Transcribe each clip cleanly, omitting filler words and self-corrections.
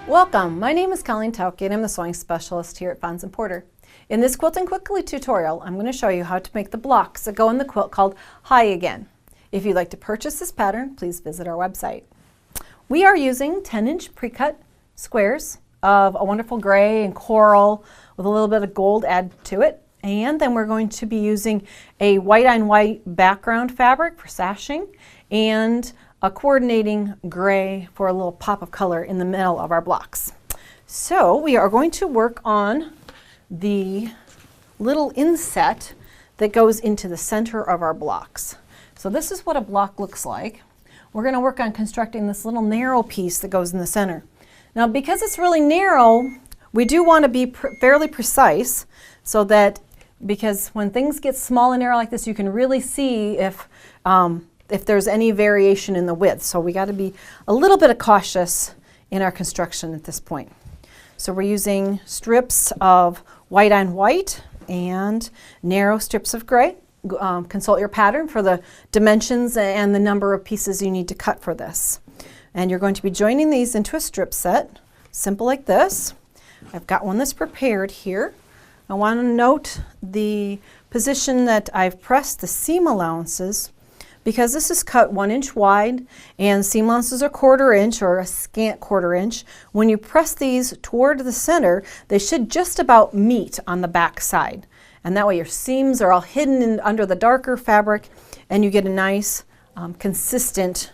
Welcome, my name is Colleen Tauke and I'm the sewing specialist here at Fons & Porter. In this Quilting Quickly tutorial, I'm going to show you how to make the blocks that go in the quilt called Hi Again. If you'd like to purchase this pattern, please visit our website. We are using 10-inch pre-cut squares of a wonderful gray and coral with a little bit of gold added to it. And then we're going to be using a white on white background fabric for sashing and a coordinating gray for a little pop of color in the middle of our blocks. So we are going to work on the little inset that goes into the center of our blocks. So this is what a block looks like. We're going to work on constructing this little narrow piece that goes in the center. Now because it's really narrow, we do want to be fairly precise so that, because when things get small and narrow like this, you can really see if there's any variation in the width. So we got to be a little bit cautious in our construction at this point. So we're using strips of white on white and narrow strips of gray. Consult your pattern for the dimensions and the number of pieces you need to cut for this. And you're going to be joining these into a strip set, simple like this. I've got one that's prepared here. I want to note the position that I've pressed the seam allowances, because this is cut 1 inch wide and seam allowances are 1/4 inch or a scant 1/4 inch. When you press these toward the center, they should just about meet on the back side. And that way your seams are all hidden under the darker fabric and you get a nice consistent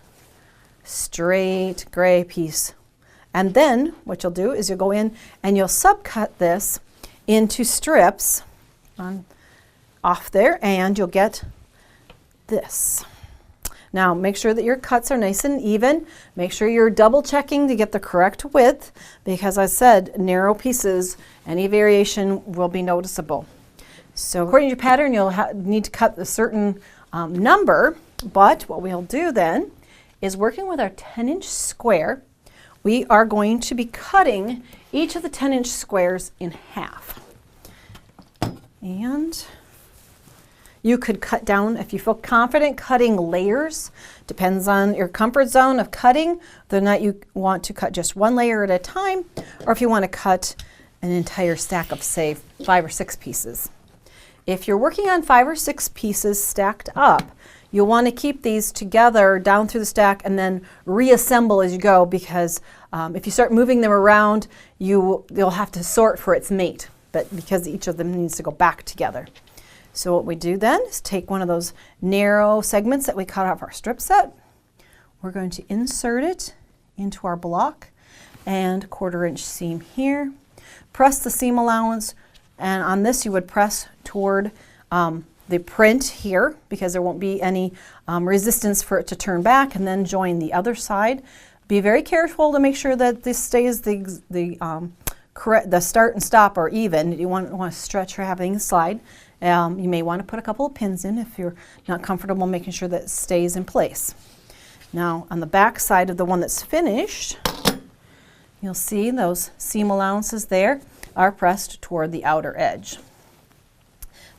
straight gray piece. And then what you'll do is you'll go in and you'll subcut this into strips off there and you'll get this. Now make sure that your cuts are nice and even. Make sure you're double checking to get the correct width, because I said narrow pieces, any variation will be noticeable. So according to your pattern, you'll need to cut a certain number, but what we'll do then is, working with our 10-inch square, we are going to be cutting each of the 10-inch squares in half. And you could cut down, if you feel confident cutting layers, depends on your comfort zone of cutting, whether or not you want to cut just one layer at a time, or if you want to cut an entire stack of, say, 5 or 6 pieces. If you're working on 5 or 6 pieces stacked up, you'll want to keep these together down through the stack and then reassemble as you go, because if you start moving them around, you'll have to sort for its mate, but because each of them needs to go back together. So what we do then is take one of those narrow segments that we cut off our strip set. We're going to insert it into our block and 1/4 inch seam here. Press the seam allowance, and on this you would press toward the print here, because there won't be any resistance for it to turn back, and then join the other side. Be very careful to make sure that this stays the start and stop are even. You want to stretch or have things slide. You may want to put a couple of pins in if you're not comfortable making sure that it stays in place. Now on the back side of the one that's finished, you'll see those seam allowances there are pressed toward the outer edge.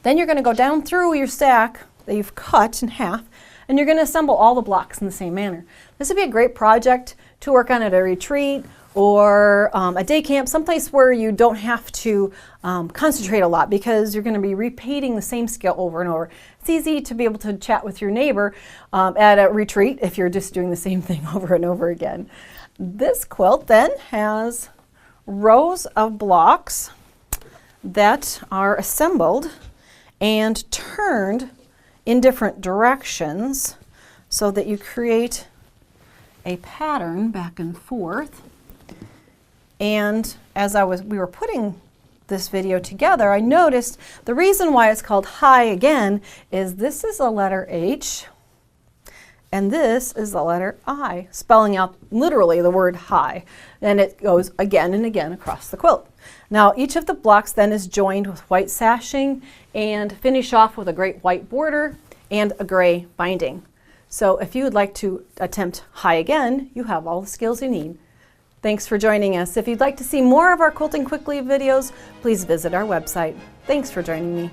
Then you're going to go down through your stack that you've cut in half, and you're going to assemble all the blocks in the same manner. This would be a great project to work on at a retreat or a day camp, someplace where you don't have to concentrate a lot, because you're going to be repeating the same skill over and over. It's easy to be able to chat with your neighbor at a retreat if you're just doing the same thing over and over again. This quilt then has rows of blocks that are assembled and turned in different directions so that you create a pattern back and forth. And as we were putting this video together, I noticed the reason why it's called Hi Again is this is a letter H and this is the letter I, spelling out literally the word hi, and it goes again and again across the quilt. Now each of the blocks then is joined with white sashing and finish off with a great white border and a gray binding. So if you would like to attempt Hi Again, you have all the skills you need. Thanks for joining us. If you'd like to see more of our Quilting Quickly videos, please visit our website. Thanks for joining me.